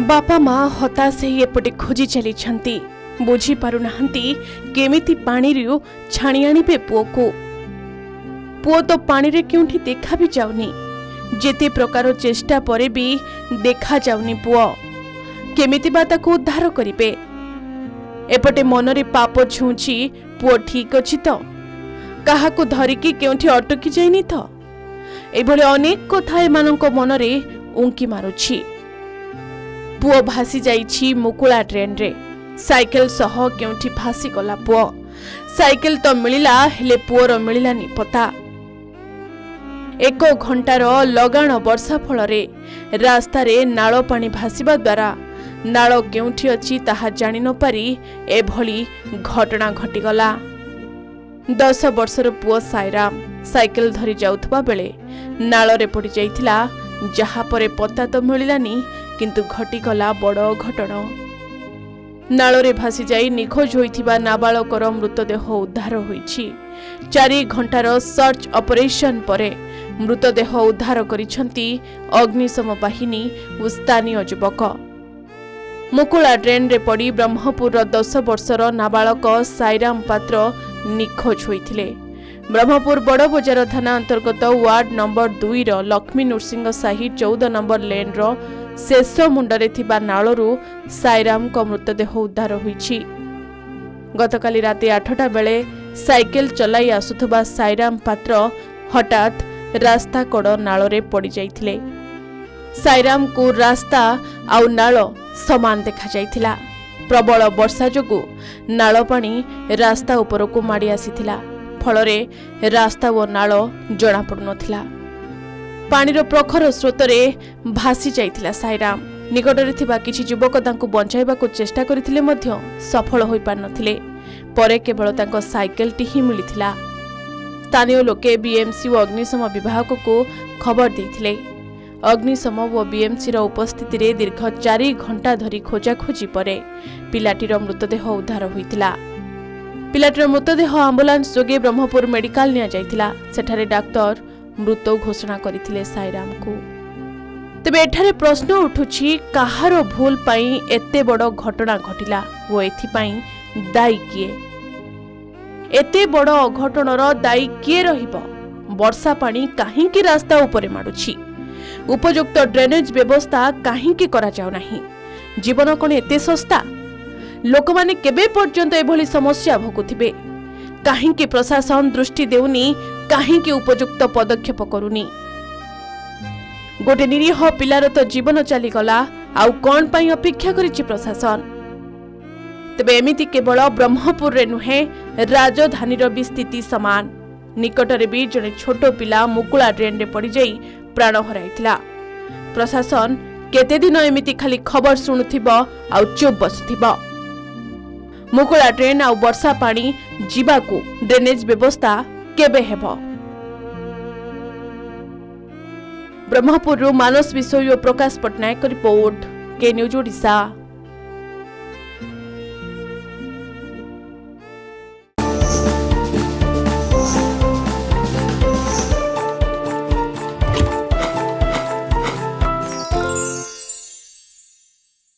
बापा माँ हताश हो एपटे खोजी चली बुझी पारुना केमिति पानी छाणी आनिबे पुओ को। पुओ तो पानी रे क्योंठी देखा भी जाउनी। जेते प्रकार चेष्टा परे भी देखा जाउनी पुओ केमिति बा ताको उद्धार करिबे। एपटे मनरे पाप छुंची पुओ ठीक अछि तो काहाकू धरिकी केउठी अटकी जाइनी तो। एभले अनेक कथा एमानंको मनरे उंकी मारुछि। पुओ भासी जाइछि मुकुला ट्रेन रे। साइकेल सह केउठी भासी गला पुओ। साइकेल तो मिलिला हेले पुओर मिलिलानी पता। 1 घंटार लगाण वर्षा फल रास्ता रे नाଳ पानी भासीबा द्वारा नाଳ केउठी अछि ताहा जानि न पारी एभली घटना घटिगला। 10 वर्षर पुओ साईराम साइकेल धरी जाउथबा बेले नाଳ रे पड़ी जाइथिला। जहा परे पता तो मिलिलानी किंतु घटिगला बड़ घटना। नाळ रे भासी जाई निखोज होइथिबा नाबालकर मृतदेह उद्धार होइछि। 4 घंटार सर्च ऑपरेशन परे मृतदेह उद्धार करिछंती अग्निशम बाहिनी व स्थानीय युवक। मुकुला ट्रेन रे पड़ी ब्रह्मपुर 10 वर्षर नाबालक साईराम पात्र निखोज होइथिले। ब्रह्मपुर बड़ बजार थाना अंतर्गत वार्ड नंबर 2 रो लक्ष्मी नृसिंह साही 14 नंबर लेन रो शेष मुंडरे थिबा नाळरू साईराम को मृतदेह उद्धार होइछि। गतकाली राति 8टा बेले साइकेल चलाई आसुथबा साईराम पात्र हठात रास्ता कड़ नाଳରେ पड़ी जाइथिले। साईराम को रास्ता आउ नाळ समान देखा जाइथिला। प्रबल वर्षा जोगु नाळ पानी रास्ता उपरकू माड़ी आसीथिला। फलरे रास्ता व नाळ जणा पडुनथिला। पानीर प्रखर स्रोतरे भासी जाइथिला साईराम। निकटरे थिबा किछि युवक तांको बंचाइबाको चेष्टा करिथिले मध्य सफल होई पार नथिले। परे केवल तांको साइकेलटी ही मिलिथिला। स्थानीय लोके बीएमसी व अग्निशम विभाग को खबर देथिले। अग्निशम व बीएमसी रो उपस्थिति रे दीर्घ 4 घंटा धरी खोजाखोजी परे पिलाटीर मृतदेह उद्धार होइतिला। पिलाटीर मृतदेह आम्बुलांस जोगे ब्रह्मपुर मेडिकल निया जाइतिला। सेठारे डाक्टर मृत घोषणा करथिले साईराम को। तेबे एठारे प्रश्न उठुछि काहार भूल पाई एते बड़ घटना घटिला वो एथि पाई दायी किए। एते बड़ अघटनर दायी किए रहिबो। वर्षा पानी काहींकी रास्ता उपरे माडुछि। उपयुक्त ड्रेनेज व्यवस्था काहींकी करा जाउ नाही। जीवन कोन एते सस्ता? लोक माने केबे पर्यंत एभली समस्या भोगुथिबे? काहींकी प्रशासन दृष्टि देउनी? काहींकी उपयुक्त पदक्षेप करूनी? गोटे निरीह पिलार तो जीवन चली गला। आउ कोन पाई अपेक्षा करिछि प्रशासन? तबे एमिति केवल ब्रह्मपुर रे नुहे राजधानीर भी स्थिति समान। निकटरे भी जने छोटो पिला मुकुला ट्रेन रे पड़ी जाई प्राण हराइथिला। प्रशासन केते दिन एमिति खाली खबर सुनुथिबो आउ चुप बसुथिबो? मुकुला ट्रेन आउ वर्षा पानी जीवाकू ड्रेनेज व्यवस्था केबे हेबो? ब्रह्मपुर मानस विषय प्रकाश पटनायक रिपोर्ट के न्यूज ओडिशा।